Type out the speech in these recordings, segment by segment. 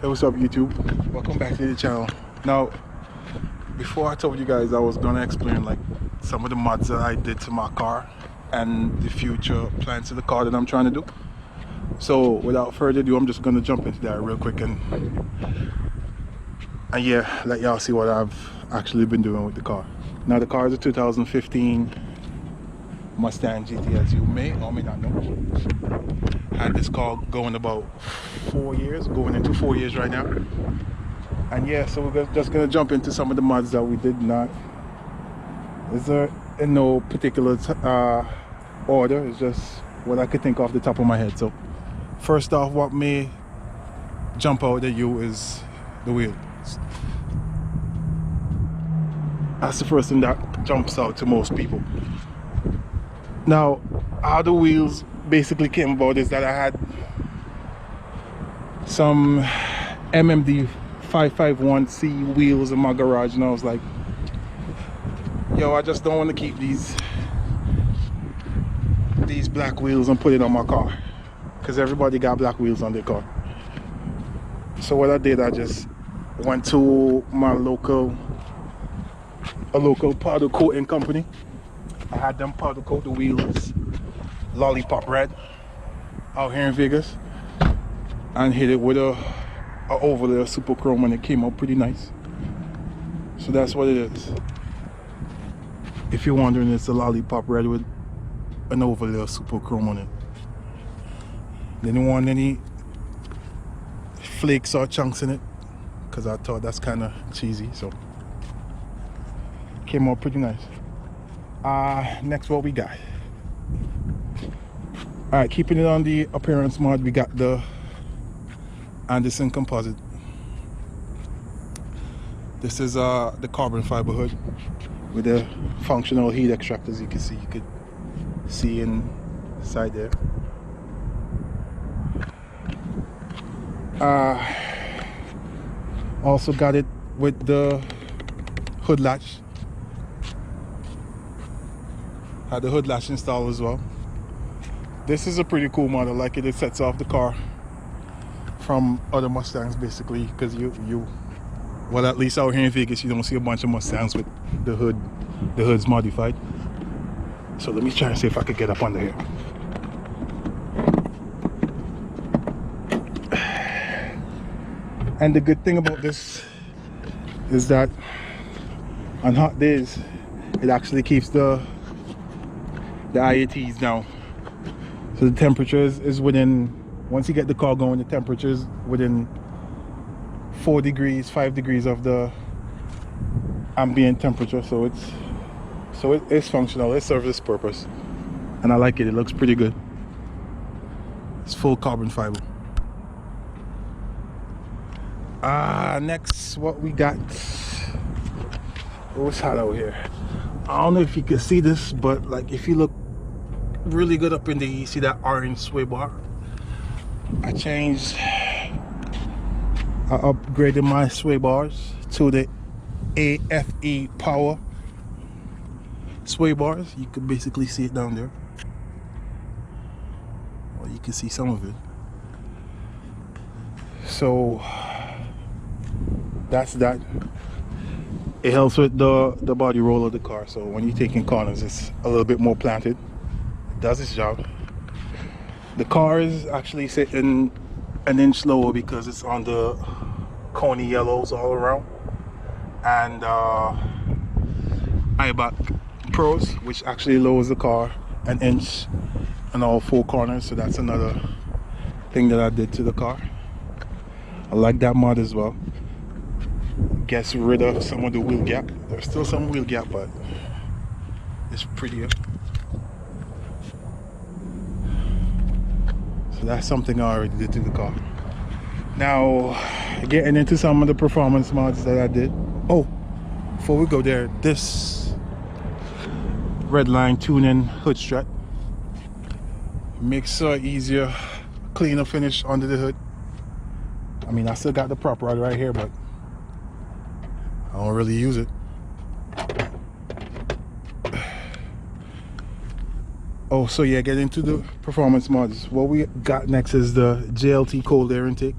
Hey, what's up YouTube? Welcome back to the channel. Now, before I told you guys I was gonna explain like some of the mods that I did to my car and the future plans to the car that I'm trying to do. So without further ado, I'm just gonna jump into that real quick and yeah, let y'all see what I've actually been doing with the car. Now the car is a 2015 Mustang GT, as you may or may not know. Had this car going about 4 years, going into 4 years right now. And yeah, so we're just gonna jump into some of the mods that we did not. Is there in no particular order? It's just what I could think off the top of my head. So first off, what may jump out at you is the wheels. That's the first thing that jumps out to most people. Now, how the wheels basically came about is that I had some MMD 551C wheels in my garage, and I was like, yo, I just don't want to keep these black wheels and put it on my car, because everybody got black wheels on their car. So what I did, I just went to my local powder coating company. I had them powder coat the wheels lollipop red out here in Vegas and hit it with a overlay super chrome, and it came out pretty nice. So that's what it is. If you're wondering, it's a lollipop red with an overlay super chrome on it. Didn't want any flakes or chunks in it because I thought that's kind of cheesy, so came out pretty nice. Next, what we got? All right, keeping it on the appearance mod, we got the Anderson composite. This is the carbon fiber hood with the functional heat extractors. You could see inside there. Also got it with the hood latch. Had the hood latch installed as well. This is a pretty cool model. Like it sets off the car from other Mustangs basically, because well, at least out here in Vegas, you don't see a bunch of Mustangs with the hood's modified. So let me try and see if I could get up under here. And the good thing about this is that on hot days, it actually keeps the IATs down. So the temperature is within, once you get the car going, the temperature is within 4 degrees, 5 degrees of the ambient temperature. So it is functional. It serves its purpose, and I like it. It looks pretty good. It's full carbon fiber. Next, what we got? What's hot out here? I don't know if you can see this, but like if you look really good up in there, you see that orange sway bar. I upgraded my sway bars to the AFE power sway bars. You can basically see it down there, or you can see some of it. So that's that. It helps with the body roll of the car, so when you're taking corners, it's a little bit more planted. It does its job. The car is actually sitting an inch lower because it's on the Coney yellows all around, and Ibach Pros, which actually lowers the car an inch on all 4 corners. So that's another thing that I did to the car. I like that mod as well. Gets rid of some of the wheel gap. There's still some wheel gap, but it's prettier. So that's something I already did to the car. Now, getting into some of the performance mods that I did. Oh, before we go there, this red line tuning hood strut makes it easier, cleaner finish under the hood. I mean, I still got the prop rod right here, but I don't really use it. Oh, so yeah, get into the performance mods. What we got next is the JLT cold air intake.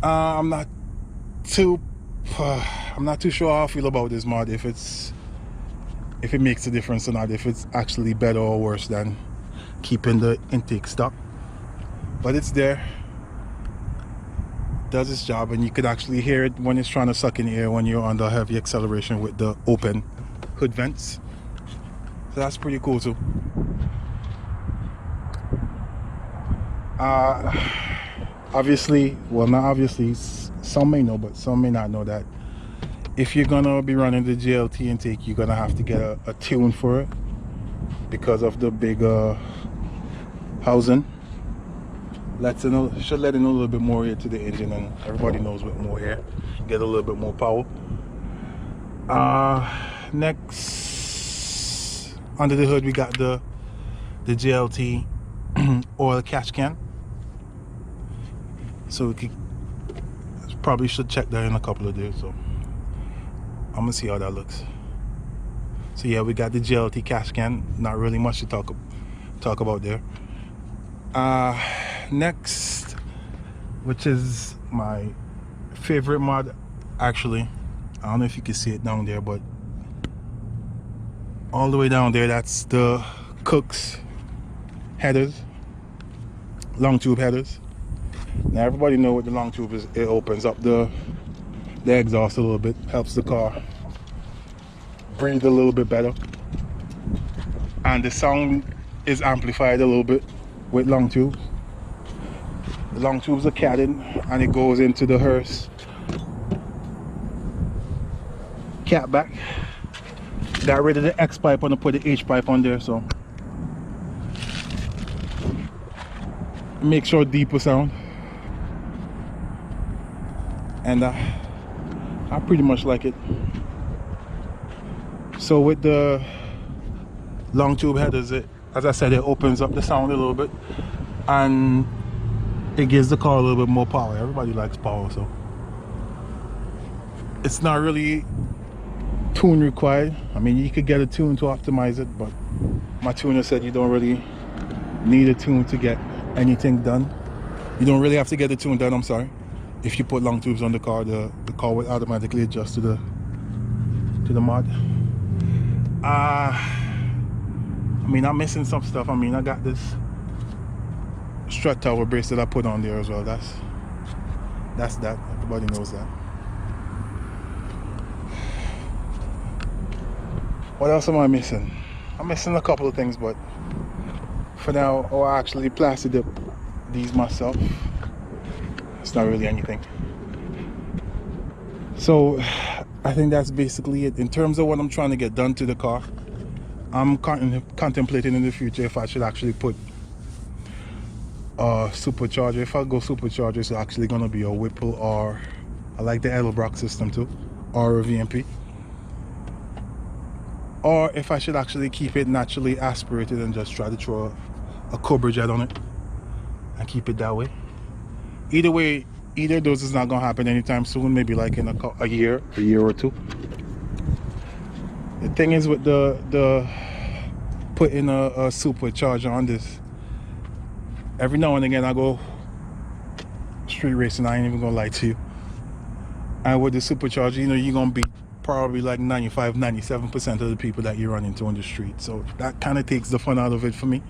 I'm not too I'm not too sure how I feel about this mod, if it makes a difference or not, if it's actually better or worse than keeping the intake stock. But it's there, does its job, and you could actually hear it when it's trying to suck in air when you're under heavy acceleration with the open hood vents. So that's pretty cool too. Obviously, well, not obviously, some may know, but some may not know that if you're gonna be running the GLT intake, you're gonna have to get a tune for it because of the big housing. Should let in a little bit more air to the engine, and everybody knows with more air, get a little bit more power. Next, under the hood, we got the GLT oil catch can. So we probably should check that in a couple of days. So I'm gonna see how that looks. So yeah, we got the GLT catch can. Not really much to talk about there. Next, which is my favorite mod, actually. I don't know if you can see it down there, but all the way down there, that's the Cook's headers, long tube headers. Now everybody know what the long tube is. It opens up the exhaust a little bit, helps the car breathe a little bit better, and the sound is amplified a little bit with long tubes. The long tubes are catted and it goes into the hearse cat back. Got rid of the X pipe and I put the H pipe on there, so make sure deeper sound. And I pretty much like it. So with the long tube headers, as I said, it opens up the sound a little bit and it gives the car a little bit more power. Everybody likes power, so it's not really tune required. I mean, you could get a tune to optimize it, but my tuner said you don't really need a tune to get anything done. You don't really have to get the tune done, I'm sorry. If you put long tubes on the car, the car will automatically adjust to the mod. I mean, I'm missing some stuff. I mean, I got this strut tower brace that I put on there as well. That's that. Everybody knows that. What else am I missing? I'm missing a couple of things, but for now, I actually plastered these myself. It's not really anything. So I think that's basically it in terms of what I'm trying to get done to the car. I'm contemplating in the future if I should actually put a supercharger. If I go supercharger, it's actually going to be a Whipple, or I like the Edelbrock system too, or a VMP. Or if I should actually keep it naturally aspirated and just try to throw a Cobra Jet on it and keep it that way. Either way, either of those is not going to happen anytime soon, maybe like in a year or two. The thing is with the putting a supercharger on this, every now and again I go street racing, I ain't even gonna lie to you, and with the supercharger, you know, you're gonna beat probably like 95-97% of the people that you run into on the street. So that kind of takes the fun out of it for me,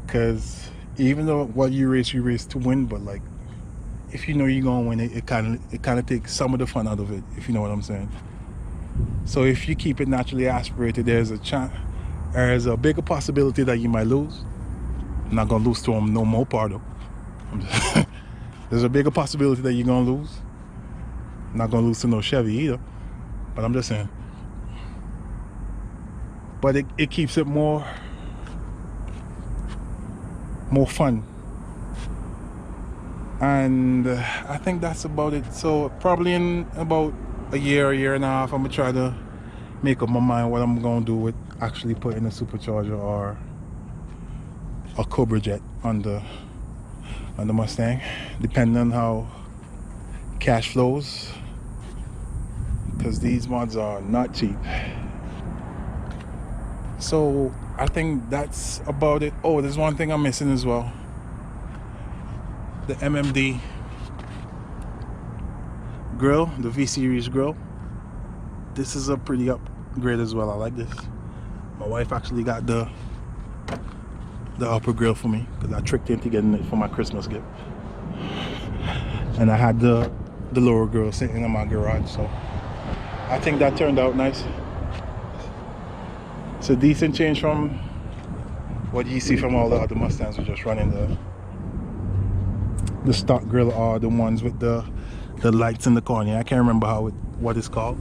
because even though what you race to win, but like if you know you're gonna win it, it kind of takes some of the fun out of it, if you know what I'm saying. So if you keep it naturally aspirated, there's a bigger possibility that you might lose. I'm not gonna lose to them no more part though. There's a bigger possibility that you're gonna lose. I'm not gonna lose to no Chevy either, but I'm just saying. But it keeps it more fun, and I think that's about it. So probably in about a year and a half, I'm gonna try to make up my mind what I'm gonna do with actually putting a supercharger or a Cobra Jet on the Mustang, depending on how cash flows, because these mods are not cheap. So I think that's about it. Oh, there's one thing I'm missing as well. the MMD grill, the V series grill. This is a pretty upgrade as well. I like this. My wife actually got the upper grill for me because I tricked her into getting it for my Christmas gift. And I had the lower grill sitting in my garage, so I think that turned out nice. It's a decent change from what you see from all the other Mustangs who just running the stock grill, or the ones with the lights in the corner. I can't remember what it's called.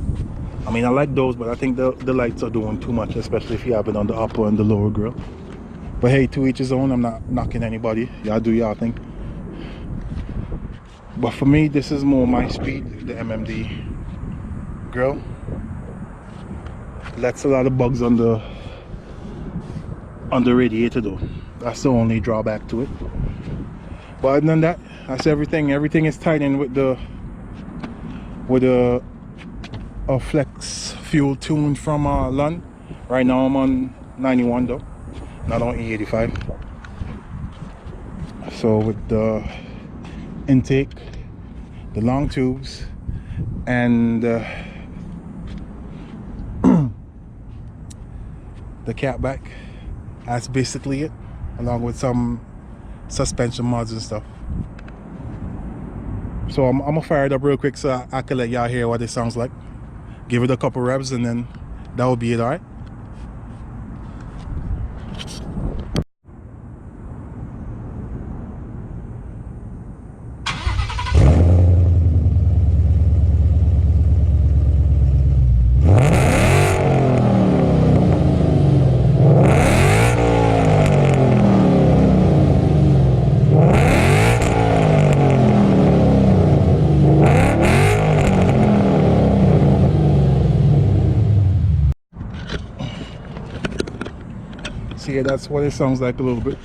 I mean, I like those, but I think the lights are doing too much, especially if you have it on the upper and the lower grill. But hey, to each his own. I'm not knocking anybody. Y'all do y'all thing. But for me, this is more my speed. The MMD grill lets a lot of bugs on the radiator though. That's the only drawback to it. But other than that, that's everything. Everything is tied in with a flex fuel tune from Lund. Right now I'm on 91 though, not on E85. So with the intake, the long tubes, and the catback, that's basically it, along with some suspension mods and stuff. So I'm gonna fire it up real quick so I can let y'all hear what it sounds like. Give it a couple revs and then that will be it. All right. See, that's what it sounds like a little bit.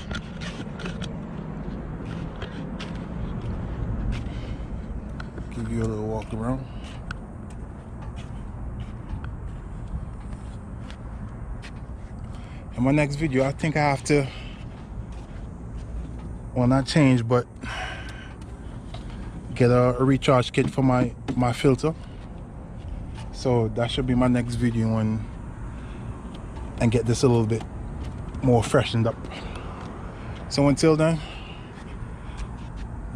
Give you a little walk around. In my next video, I think I have to, well, not change, but get a recharge kit for my filter. So that should be my next video, and get this a little bit more freshened up. So until then,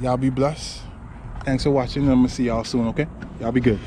y'all be blessed. Thanks for watching. I'm gonna see y'all soon. Okay, y'all be good.